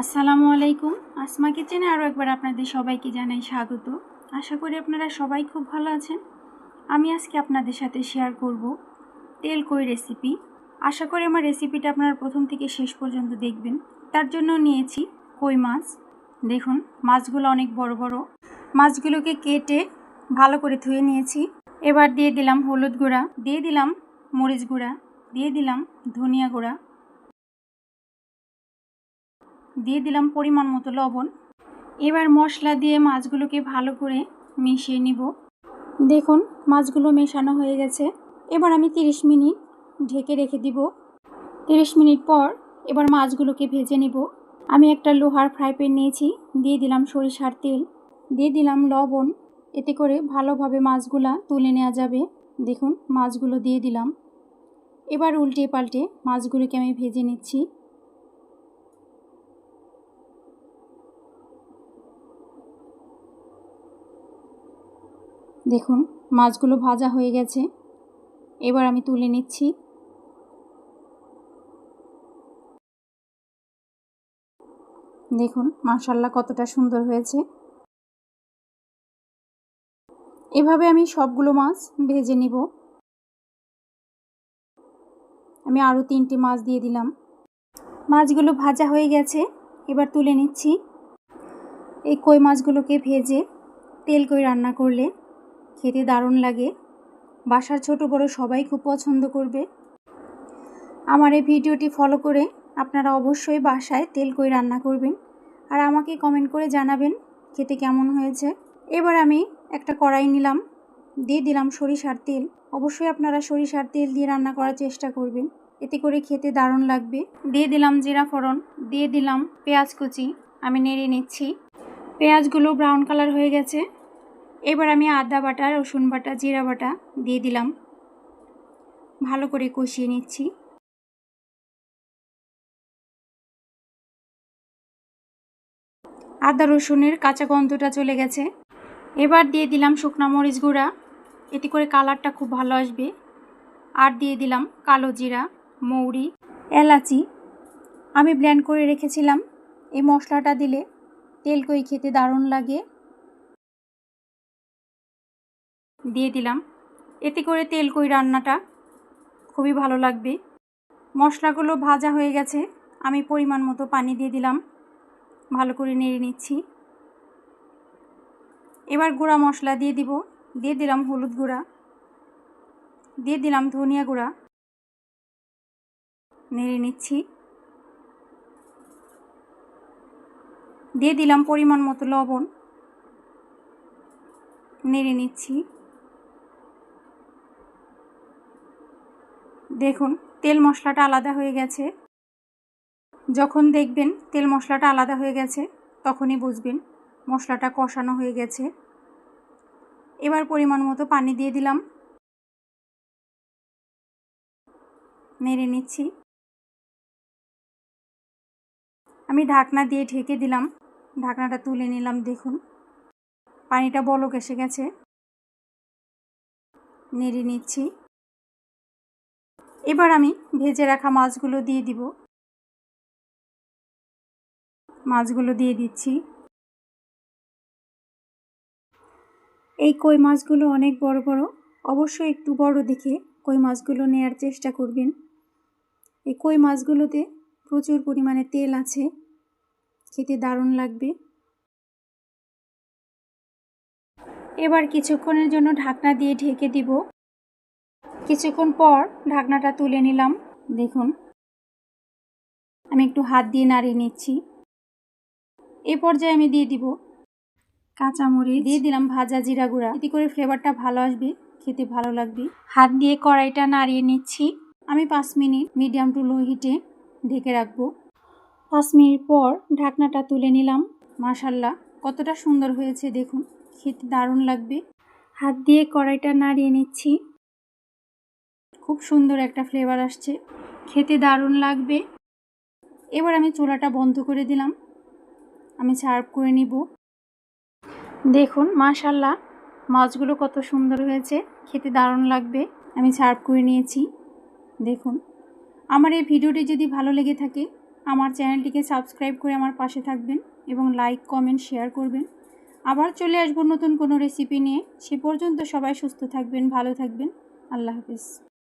আসসালামু আলাইকুম। আসমা কিচেনে আরও একবার আপনাদের সবাইকে জানাই স্বাগত। আশা করি আপনারা সবাই খুব ভালো আছেন। আমি আজকে আপনাদের সাথে শেয়ার করব তেল কই রেসিপি। আশা করি আমার রেসিপিটা আপনারা প্রথম থেকে শেষ পর্যন্ত দেখবেন। তার জন্য নিয়েছি কই মাছ। দেখুন মাছগুলো অনেক বড় বড়। মাছগুলোকে কেটে ভালো করে ধুয়ে নিয়েছি। এবার দিয়ে দিলাম হলুদ গুঁড়া, দিয়ে দিলাম মরিচ গুঁড়া, দিয়ে দিলাম ধনিয়া গুঁড়া, দিয়ে দিলাম পরিমাণ মতো লবণ। এবার মশলা দিয়ে মাছগুলোকে ভালো করে মিশিয়ে নিব। দেখুন মাছগুলো মেশানো হয়ে গেছে। এবার আমি 30 মিনিট ঢেকে রেখে দিব। 30 মিনিট পর এবার মাছগুলোকে ভেজে নিব। আমি একটা লোহার ফ্রাই প্যান নিয়েছি, দিয়ে দিলাম সরিষার তেল, দিয়ে দিলাম লবণ। এতে করে ভালোভাবে মাছগুলা তুলে নেওয়া যাবে। দেখুন মাছগুলো দিয়ে দিলাম। এবার উল্টে পাল্টে মাছগুলোকে আমি ভেজে নিচ্ছি। দেখুন মাছগুলো ভাজা হয়ে গেছে। এবার আমি তুলে নিচ্ছি। দেখুন মাশাআল্লাহ কতটা সুন্দর হয়েছে। এভাবে আমি সবগুলো মাছ ভেজে নিব। আমি আরও 3টি মাছ দিয়ে দিলাম। মাছগুলো ভাজা হয়ে গেছে, এবার তুলে নিচ্ছি। এই কই মাছগুলোকে ভেজে তেল কই রান্না করলে খেতে দারুণ লাগে। বাসার ছোট বড় সবাই খুব পছন্দ করবে। আমার এই ভিডিওটি ফলো করে আপনারা অবশ্যই বাসায় তেল কই রান্না করবেন আর আমাকে কমেন্ট করে জানাবেন খেতে কেমন হয়েছে। এবার আমি একটা কড়াই নিলাম, দিয়ে দিলাম সরিষার তেল। অবশ্যই আপনারা সরিষার তেল দিয়ে রান্না করার চেষ্টা করবেন, এতে করে খেতে দারুণ লাগবে। দিয়ে দিলাম জিরা ফোড়ন, দিয়ে দিলাম পেঁয়াজ কুচি। আমি নেড়ে নিচ্ছি। পেঁয়াজগুলো ব্রাউন কালার হয়ে গেছে। এবার আমি আদা বাটা, রসুন বাটা, জিরা বাটা দিয়ে দিলাম। ভালো করে কষিয়ে নিচ্ছি। আদা রসুনের কাঁচা গন্ধটা চলে গেছে। এবার দিয়ে দিলাম শুকনো মরিচ গুঁড়া, এতে করে কালারটা খুব ভালো আসবে। আর দিয়ে দিলাম কালো জিরা, মৌরি, এলাচি। আমি ব্লেন্ড করে রেখেছিলাম। এই মশলাটা দিলে তেল কই খেতে দারুণ লাগে। দিয়ে দিলাম। এতে করে তেল কই রান্নাটা খুবই ভালো লাগবে। মশলাগুলো ভাজা হয়ে গেছে। আমি পরিমাণ মতো পানি দিয়ে দিলাম। ভালো করে নেড়ে নিচ্ছি। এবার গুঁড়া মশলা দিয়ে দিব। দিয়ে দিলাম হলুদ গুঁড়া, দিয়ে দিলাম ধনিয়া গুঁড়া, নেড়ে নিচ্ছি। দিয়ে দিলাম পরিমাণ মতো লবণ, নেড়ে নিচ্ছি। দেখুন তেল মশলাটা আলাদা হয়ে গেছে। যখন দেখবেন তেল মশলাটা আলাদা হয়ে গেছে তখনই বুঝবেন মশলাটা কষানো হয়ে গেছে। এবার পরিমাণ মতো পানি দিয়ে দিলাম, নেড়ে নিচ্ছি। আমি ঢাকনা দিয়ে ঢেকে দিলাম। ঢাকনাটা তুলে নিলাম। দেখুন পানিটা বলক এসে গেছে। নেড়ে নিচ্ছি। এবার আমি ভেজে রাখা মাছগুলো দিয়ে দিব। মাছগুলো দিয়ে দিচ্ছি। এই কই মাছগুলো অনেক বড় বড়। অবশ্যই একটু বড় দেখে কই মাছগুলো নেয়ার চেষ্টা করবেন। এই কই মাছগুলোতে প্রচুর পরিমাণে তেল আছে, খেতে দারুণ লাগবে। এবার কিছুক্ষণের জন্য ঢাকনা দিয়ে ঢেকে দিব। কিছুক্ষণ পর ঢাকনাটা তুলে নিলাম। দেখুন আমি একটু হাত দিয়ে নাড়িয়ে নিচ্ছি। এই পর্যায়ে আমি দিয়ে দিব কাঁচামরিচ, দিয়ে দিলাম ভাজা জিরা গুঁড়া। এতে করে ফ্লেভারটা ভালো আসবে, খেতে ভালো লাগবে। হাত দিয়ে কড়াইটা নাড়িয়ে নিচ্ছি। আমি 5 মিনিট মিডিয়াম টু লো হিটে ঢেকে রাখবো। 5 মিনিট পর ঢাকনাটা তুলে নিলাম। মাশাআল্লাহ কতটা সুন্দর হয়েছে দেখুন, খেতে দারুণ লাগবে। হাত দিয়ে কড়াইটা নাড়িয়ে নিচ্ছি। খুব সুন্দর একটা ফ্লেভার আসছে, খেতে দারুণ লাগবে। এবার আমি চুলাটা বন্ধ করে দিলাম। আমি সার্ভ করে নিব। দেখুন মাশাআল্লাহ মাছগুলো কত সুন্দর হয়েছে, খেতে দারুণ লাগবে। আমি সার্ভ করে নিয়েছি। দেখুন আমার এই ভিডিওটি যদি ভালো লেগে থাকে আমার চ্যানেলটিকে সাবস্ক্রাইব করে আমার পাশে থাকবেন এবং লাইক কমেন্ট শেয়ার করবেন। আবার চলে আসবো নতুন কোনো রেসিপি নিয়ে। সে পর্যন্ত সবাই সুস্থ থাকবেন, ভালো থাকবেন। আল্লাহ হাফেজ।